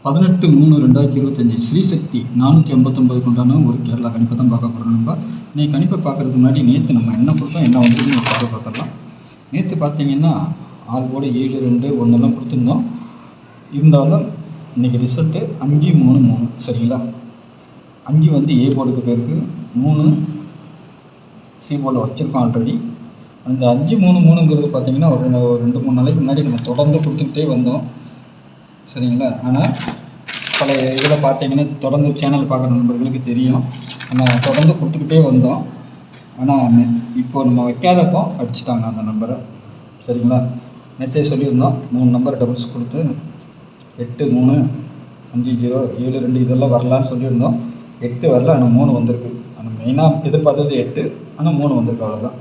18/3/2025 ஸ்ரீசக்தி 459 கொண்டான ஒரு கேரளா கணிப்பை தான் பார்க்க போகிறோம். நம்ம இன்றைக்கி கணிப்பை பார்க்குறதுக்கு முன்னாடி நேற்று நம்ம என்ன கொடுத்தோம், என்ன வந்துருக்குன்னு ஒரு கணிப்பை பார்த்துடலாம். நேற்று பார்த்தீங்கன்னா ஆள் கூட 7 2 1 கொடுத்துருந்தோம். இருந்தாலும் இன்றைக்கி ரிசல்ட்டு 5 3 3 சரிங்களா. 5 வந்து ஏ போர்டுக்கு போயிருக்கு, 3 சி போர்டில் வச்சுருக்கோம் ஆல்ரெடி. அந்த 5 3 3ங்கிறது பார்த்தீங்கன்னா ஒரு 2-3 நாளைக்கு முன்னாடி நம்ம தொடர்ந்து கொடுத்துக்கிட்டே வந்தோம் சரிங்களா. ஆனால் பல இதில் பார்த்தீங்கன்னா தொடர்ந்து சேனல் பார்க்குற நண்பர்களுக்கு தெரியும், நம்ம தொடர்ந்து கொடுத்துக்கிட்டே வந்தோம். ஆனால் இப்போது நம்ம வைக்காதப்போ அடிச்சுட்டாங்க அந்த நம்பரை சரிங்களா. நேற்றே சொல்லியிருந்தோம் 3 நம்பர் டபுள்ஸ் கொடுத்து 8 3 5 0 7 2 இதெல்லாம் வரலான்னு சொல்லியிருந்தோம். 8 வரல, ஆனால் 3 வந்திருக்கு. ஆனால் மெயினாக எதிர்பார்த்தது 8, ஆனால் 3 வந்திருக்கு, அவ்வளோதான்.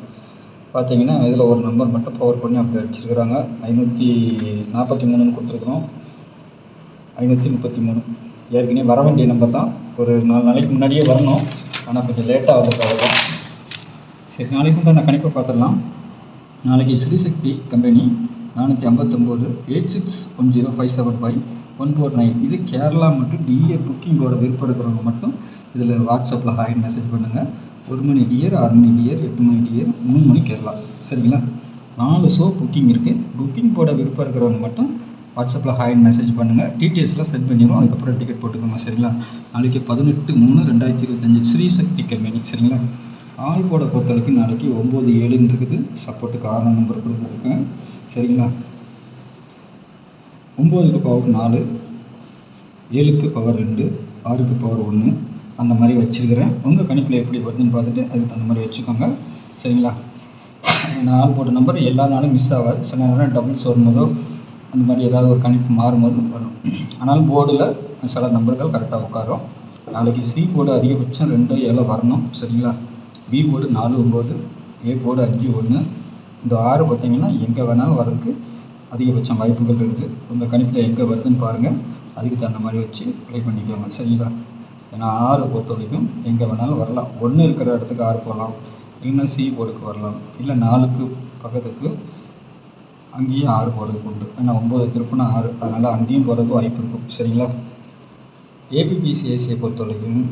பார்த்தீங்கன்னா இதில் ஒரு நம்பர் மட்டும் பவர் பண்ணி அப்படி அடிச்சிருக்கிறாங்க. 543 கொடுத்துருக்குறோம், 533 ஏற்கனவே வர வேண்டிய நம்பர் தான். ஒரு 4 நாளைக்கு முன்னாடியே வரணும், ஆனால் கொஞ்சம் லேட்டாக வந்திருக்கு, அவ்வளோதான். சரி, நாளைக்கு உண்டான கணிப்பை பார்த்துடலாம். நாளைக்கு ஸ்ரீசக்தி கம்பெனி 459 8610575149. இது கேரளா மற்றும் டிஆர் புக்கிங்கோட விருப்பம் இருக்கிறவங்க மட்டும் இதில் வாட்ஸ்அப்பில் ஹாய்னு மெசேஜ் பண்ணுங்கள். 1 மணி டிஆர், 6 மணி டிஆர், 8 மணி டிஆர், 3 மணி கேரளா சரிங்களா. 4 ஷோ புக்கிங் இருக்குது. புக்கிங் போட விருப்பம் இருக்கிறவங்க மட்டும் வாட்ஸ்அப்பில் ஹாய்னு மெசேஜ் பண்ணுங்கள். டீட்டெயில்ஸ்லாம் சென்ட் பண்ணிடுவோம், அதுக்கப்புறம் டிக்கெட் போட்டுக்கோங்க சரிங்களா. நாளைக்கு 18/3/2025 ஸ்ரீசக்தி கம்பெனி சரிங்களா. ஆள் போட பொறுத்த வரைக்கும் நாளைக்கு 9 7ன்னு இருக்குது. சப்போர்ட்டுக்கு 6 நம்பர் கொடுத்துருக்கேன் சரிங்களா. 9க்கு பவர் 4, 7க்கு பவர் 2, 6க்கு பவர் 1 அந்த மாதிரி வச்சுருக்கிறேன். உங்கள் கணிப்பில் எப்படி வருதுன்னு பார்த்துட்டு அதுக்கு தகுந்த மாதிரி வச்சுக்கோங்க சரிங்களா. நான் ஆள் போட்ட நம்பர் எல்லா நாளும் மிஸ் ஆகாது. சில நேரம் டபுள்ஸ் வரும்போதோ அந்த மாதிரி ஏதாவது ஒரு கணிப்பு மாறும்போது வரும். ஆனால் போர்டில் சில நம்பர்கள் கரெக்டாக உட்காரும். நாளைக்கு சி போர்டு அதிகபட்சம் 2 7 வரணும் சரிங்களா. B board 4 9, A board 5 1. இந்த 6 பார்த்திங்கன்னா எங்கே வேணாலும் வரதுக்கு அதிகபட்சம் வாய்ப்புகள் இருக்குது. உங்கள் கணிப்பில் எங்கே வருதுன்னு பாருங்கள், அதுக்கு தகுந்த மாதிரி வச்சு ப்ளே பண்ணிக்கோங்க சரிங்களா. ஏன்னா 6 பொறுத்த வரைக்கும் எங்கே வேணாலும் வரலாம். 1 இருக்கிற இடத்துக்கு 6 போகலாம், இல்லைன்னா சி போர்டுக்கு வரலாம், இல்லை 4க்கு பக்கத்துக்கு அங்கேயும் 6 போகிறதுக்கு உண்டு. ஏன்னா 9 திருப்பினா 6, அதனால் அங்கேயும் போகிறதுக்கு வாய்ப்பு இருக்கும் சரிங்களா. ஏபிபிசிஎஸ்சியை பொறுத்த வரைக்கும்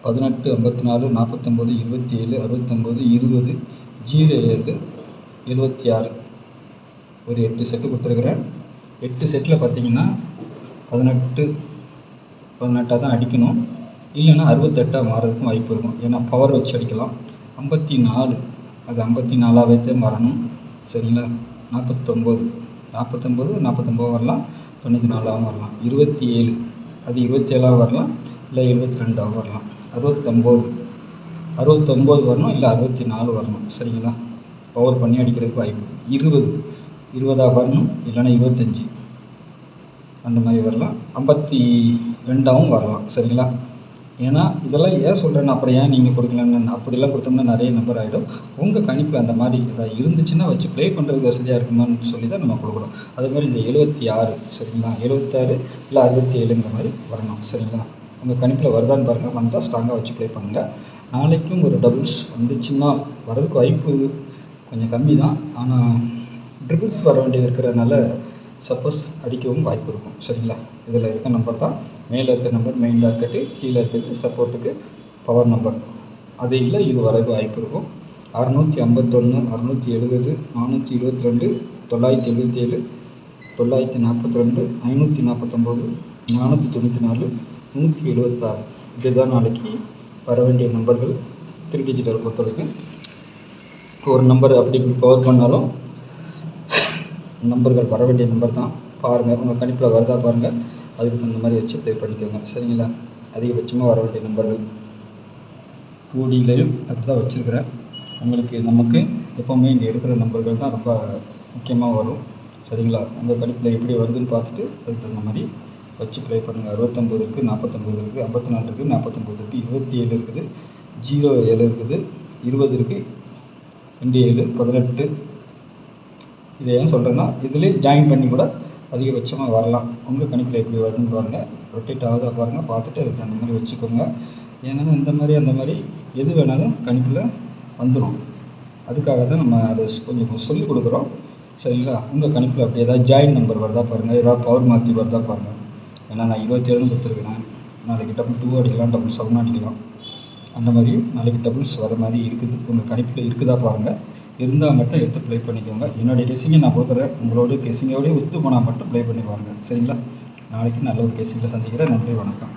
18 54 49 27 69 20 07 76 ஒரு 8 செட்டு கொடுத்துருக்குறேன். 8 செட்டில் பார்த்தீங்கன்னா 18 தான் அடிக்கணும், இல்லைன்னா 68 மாறதுக்கும் வாய்ப்பு இருக்கும். ஏன்னா பவர் வச்சு அடிக்கலாம். 54 அது 54ஆகவே மாறணும் சரிங்களா. 49 வரலாம், 94ஆகவும் வரலாம். 27 அது 27ஆக வரலாம், இல்லை 72ஆகவும் வரலாம். 69 வரணும், இல்லை 64 வரணும் சரிங்களா. பவர் பண்ணி அடிக்கிறதுக்கு வாய்ப்பு. 20ஆக வரணும், இல்லைன்னா 25 அந்த மாதிரி வரலாம். 52ஆகவும் வரலாம் சரிங்களா. ஏன்னா இதெல்லாம் ஏன் சொல்கிறேன்னா, அப்புறம் ஏன் நீங்கள் கொடுக்கலன்னு அப்படிலாம் கொடுத்தோம்னா நிறைய நம்பர் ஆகிடும். உங்கள் கணிப்பு அந்த மாதிரி ஏதாவது இருந்துச்சுன்னா வச்சு ப்ளே பண்ணுறதுக்கு வசதியாக இருக்குமான்னு சொல்லி தான் நம்ம கொடுக்குறோம். அதேமாதிரி இந்த 76 சரிங்களா, 76 இல்லை 67ங்கிற மாதிரி வரணும் சரிங்களா. உங்கள் கணிப்பில் வருதான்னு பாருங்கள், வந்தால் ஸ்ட்ராங்காக வச்சு ப்ளே பண்ணுங்கள். நாளைக்கும் ஒரு டபுள்ஸ் வந்துச்சுன்னா வரதுக்கு வாய்ப்பு கொஞ்சம் கம்மி தான், ஆனால் ட்ரிபிள்ஸ் வர வேண்டியது இருக்கிறதுனால சப்போஸ் அடிக்கவும் வாய்ப்பு இருக்கும் சரிங்களா. இதில் இருக்க நம்பர் தான் மேலே இருக்க நம்பர், மெயினில் இருக்கிறது, கீழே இருக்கிறது சப்போர்ட்டுக்கு பவர் நம்பர். அது இல்லை, இது வரதுக்கு வாய்ப்பு இருக்கும். 651 670 422 977 942 549 494 176 இதுதான் நாளைக்கு வர வேண்டிய நம்பர்கள். 3 டிஜிட்டல் பொறுத்த வரைக்கும் ஒரு நம்பர் அப்படி இப்படி பவர் பண்ணாலும் நம்பர்கள் வர வேண்டிய நம்பர் தான். பாருங்கள், உங்கள் கணிப்பில் வருதா பாருங்கள், அதுக்கு தகுந்த மாதிரி வச்சு ப்ளே பண்ணிக்கோங்க சரிங்களா. அதிகபட்சமாக வர வேண்டிய நம்பர்கள் 2Dலையும் அப்படி தான் வச்சுருக்கிறேன். உங்களுக்கு நமக்கு எப்போவுமே இங்கே இருக்கிற நம்பர்கள் தான் ரொம்ப முக்கியமாக வரும் சரிங்களா. உங்கள் கணிப்பில் எப்படி வருதுன்னு பார்த்துட்டு அதுக்கு தகுந்த மாதிரி வச்சு ப்ளே பண்ணுங்கள். 69 இருக்குது, 49 இருக்குது, 54 இருக்குது, 49 இருக்குது, 27 இருக்குது, 07 இருக்குது, 20 இருக்குது, 27 18. இதை ஏன் சொல்கிறேன்னா இதிலே ஜாயின் பண்ணி கூட அதிகபட்சமாக வரலாம். உங்கள் கணிப்பில் எப்படி வருதுன்னு பாருங்கள், ரொட்டேட் ஆகுதா பாருங்கள், பார்த்துட்டு அதுக்கு அந்த மாதிரி வச்சுக்கோங்க. ஏன்னா இந்த மாதிரி அந்த மாதிரி எது வேணாலும் கணிப்பில் வந்துடும். அதுக்காக தான் நம்ம அதை கொஞ்சம் சொல்லிக் கொடுக்குறோம் சரிங்களா. உங்கள் கணிப்பில் அப்படி ஏதாவது ஜாயின் நம்பர் வருதா பாருங்கள், ஏதாவது பவர் மாற்றி வருதா பாருங்கள். ஏன்னா நான் 27ன்னு கொடுத்துருக்கேன். நாளைக்கு டபுள் 2 அடிக்கலாம், டபுள் 7 அடிக்கலாம். அந்த மாதிரி நாளைக்கு டபுள்ஸ் வர மாதிரி இருக்குது. உங்கள் கணிப்பில் இருக்குதா பாருங்கள். இருந்தால் மட்டும் எடுத்து ப்ளே பண்ணிக்கோங்க. என்னுடைய கெஸ்ஸிங்கை நான் கொடுக்குறேன். உங்களோட கெஸ்ஸிங்கோடய ஒத்து போனால் மட்டும் ப்ளே பண்ணி பாருங்கள். சரிங்களா? நாளைக்கு நல்ல ஒரு கெஸ்ஸிங்கில் சந்திக்கிறேன். நன்றி, வணக்கம்.